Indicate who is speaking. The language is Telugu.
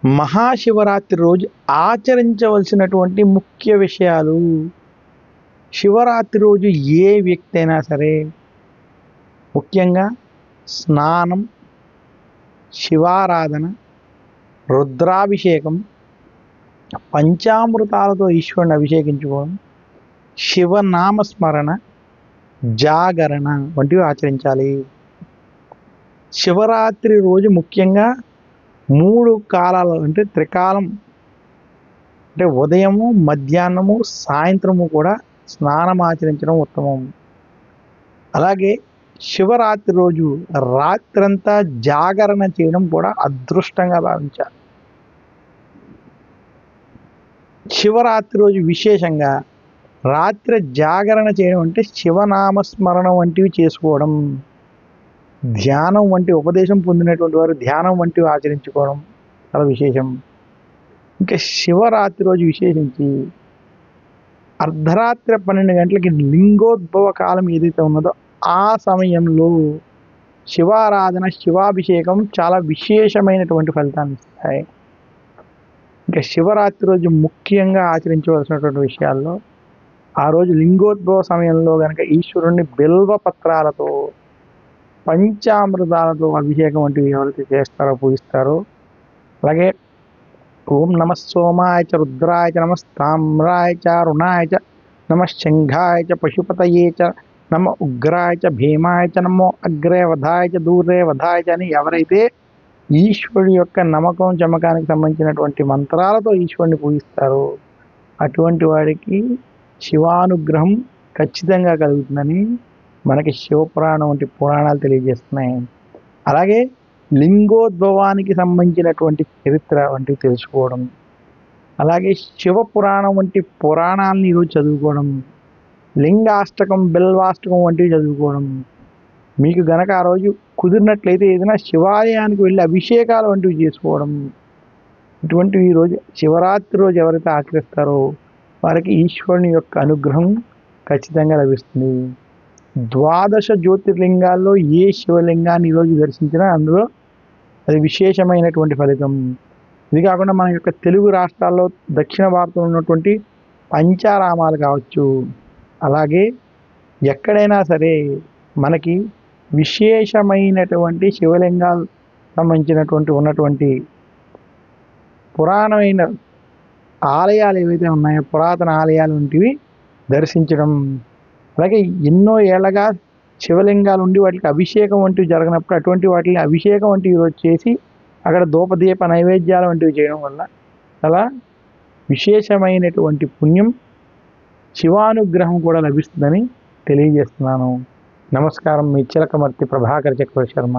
Speaker 1: మహాశివరాత్రి రోజు ఆచరించవలసినటువంటి ముఖ్య విషయాలు. శివరాత్రి రోజు ఏ వ్యక్తి అయినా సరే ముఖ్యంగా స్నానం, శివారాధన, రుద్రాభిషేకం, పంచామృతాలతో ఈశ్వరుని అభిషేకించుకోవడం, శివనామస్మరణ, జాగరణ వంటివి ఆచరించాలి. శివరాత్రి రోజు ముఖ్యంగా 3 కాలాలు అంటే త్రికాలం అంటే ఉదయము, మధ్యాహ్నము, సాయంత్రము కూడా స్నానం ఆచరించడం ఉత్తమం. అలాగే శివరాత్రి రోజు రాత్రంతా జాగరణ చేయడం కూడా అదృష్టంగా భావించాలి. శివరాత్రి రోజు విశేషంగా రాత్రి జాగరణ చేయడం అంటే శివనామస్మరణ వంటివి చేసుకోవడం, ధ్యానం వంటి ఉపదేశం పొందినటువంటి వారు ధ్యానం వంటివి ఆచరించుకోవడం చాలా విశేషం. ఇంకా శివరాత్రి రోజు విశేషించి అర్ధరాత్రి 12 గంటలకి లింగోద్భవ కాలం ఏదైతే ఉన్నదో ఆ సమయంలో శివారాధన, శివాభిషేకం చాలా విశేషమైనటువంటి ఫలితాన్ని ఇస్తాయి. ఇంకా శివరాత్రి రోజు ముఖ్యంగా ఆచరించవలసినటువంటి విషయాల్లో ఆ రోజు లింగోద్భవ సమయంలో కనుక ఈశ్వరుణ్ణి బిల్వపత్రాలతో, పంచామృతాలతో అభిషేకం వంటివి ఎవరైతే చేస్తారో, పూజిస్తారో, అలాగే ఓం నమ సోమాయ చ రుద్రాయ చ నమస్తామ్రాయ చ రుణాయ చ నమ శంఘాయ చ పశుపతయే చ నమ ఉగ్రాయ చ భీమాయ చ నమో అగ్రే వధాయ చ దూరే వధాయ చ అని ఎవరైతే ఈశ్వరుడి యొక్క నమ్మకం, చమకానికి సంబంధించినటువంటి మంత్రాలతో ఈశ్వరుని పూజిస్తారో అటువంటి వాడికి శివానుగ్రహం ఖచ్చితంగా కలుగుతుందని మనకి శివపురాణం వంటి పురాణాలు తెలియజేస్తున్నాయి. అలాగే లింగోద్భవానికి సంబంధించినటువంటి చరిత్ర వంటివి తెలుసుకోవడం, అలాగే శివపురాణం వంటి పురాణాలను ఈరోజు చదువుకోవడం, లింగాష్టకం, బిల్వాష్టకం వంటివి చదువుకోవడం, మీకు గనక ఆ రోజు కుదిరినట్లయితే ఏదైనా శివాలయానికి వెళ్ళి అభిషేకాలు వంటివి చేసుకోవడం, ఇటువంటివి ఈరోజు శివరాత్రి రోజు ఎవరైతే ఆచరిస్తారో వారికి ఈశ్వరుని యొక్క అనుగ్రహం ఖచ్చితంగా లభిస్తుంది. 12 జ్యోతిర్లింగాల్లో ఏ శివలింగాన్ని ఈరోజు దర్శించినా అందులో అది విశేషమైనటువంటి ఫలితం. ఇది కాకుండా మన యొక్క తెలుగు రాష్ట్రాల్లో దక్షిణ భారతంలో ఉన్నటువంటి పంచారామాలు కావచ్చు, అలాగే ఎక్కడైనా సరే మనకి విశేషమైనటువంటి శివలింగాలు సంబంధించినటువంటి ఉన్నటువంటి పురాణమైన ఆలయాలు ఏవైతే ఉన్నాయో, పురాతన ఆలయాలు వంటివి దర్శించడం, అలాగే ఎన్నో ఏళ్ళగా శివలింగాలు ఉండి వాటికి అభిషేకం వంటివి జరగనప్పుడు అటువంటి వాటిని అభిషేకం వంటివి ఈరోజు చేసి అక్కడ ధూపదీప నైవేద్యాలు వంటివి చేయడం వల్ల చాలా విశేషమైనటువంటి పుణ్యం, శివానుగ్రహం కూడా లభిస్తుందని తెలియజేస్తున్నాను. నమస్కారం. మీ చిలకమర్తి ప్రభాకర్ చక్రవర్తి శర్మ.